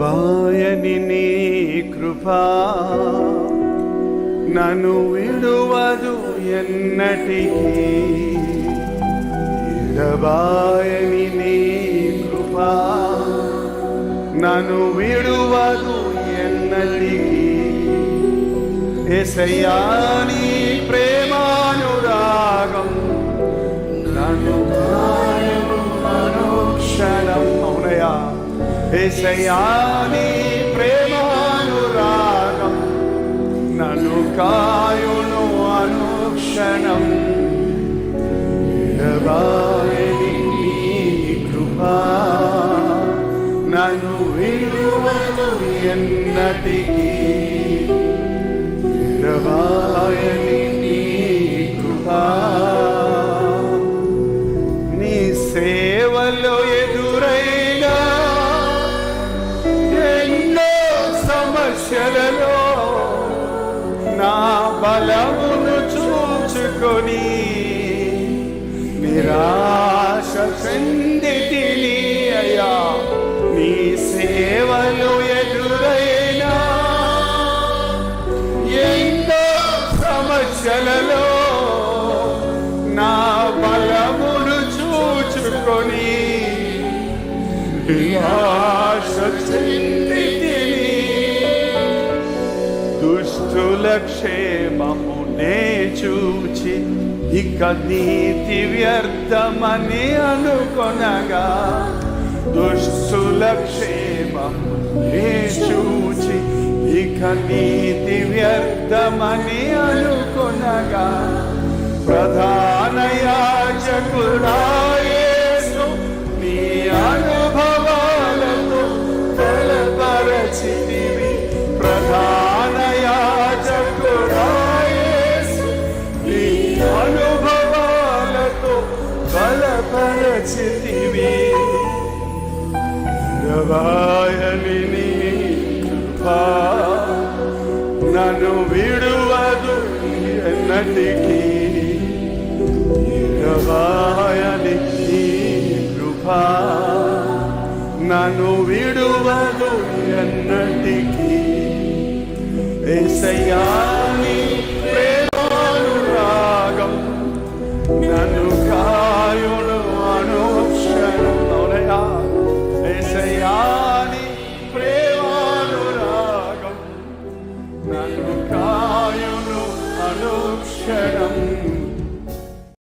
ఎడబాయని నీ కృపా నన్ను విడువదు ఎన్నటికీ. ఎడబాయని నీ కృపా నన్ను విడువదు ఎన్నటికీ. యేసయ్యా నీ ప్రేమానురాగం నన్ను కాయును అనుక్షణం. అవునయ్యా, యేసయ్యా నీ ప్రేమానురాగం నన్ను కాయును అనుక్షణం. ఎడబాయని నీ కృపా నన్ను విడువదు ఎన్నటికీ. ఎడబాయని నీ కృపా నీ సేవలో ఎదురైన ఎన్నో సమస్యలలో నా బలమును చూచుకొని నిరాశ చెందితిని అయ్యా. నీ సేవలో ఎదురైన ఎన్నో సమస్యలలో నా బలమును చూచుకొని నిరాశ చెందితిని. దుష్టుల క్షేమమునే చూచి ఇక నీతి వ్యర్థమని అనుకొనగా, దుష్టుల క్షేమమునే చూచి ఇక నీతి వ్యర్థమని అనుకొనగా, ప్రధాన యాజకుడా యేసు నీ అనుభవాలతో బలపరచితివి. ప్రధాన యాజకుడా యేసు నీ అనుభవాలతో బలపరచితివి. ఎడబాయని నీ కృపా నన్ను విడువదు ఎన్నటికీ. ఎడబాయని నీ కృపా నన్ను విడువదు ఎన్నటికీ. యేసయ్యా నీ ప్రేమానురాగం నన్ను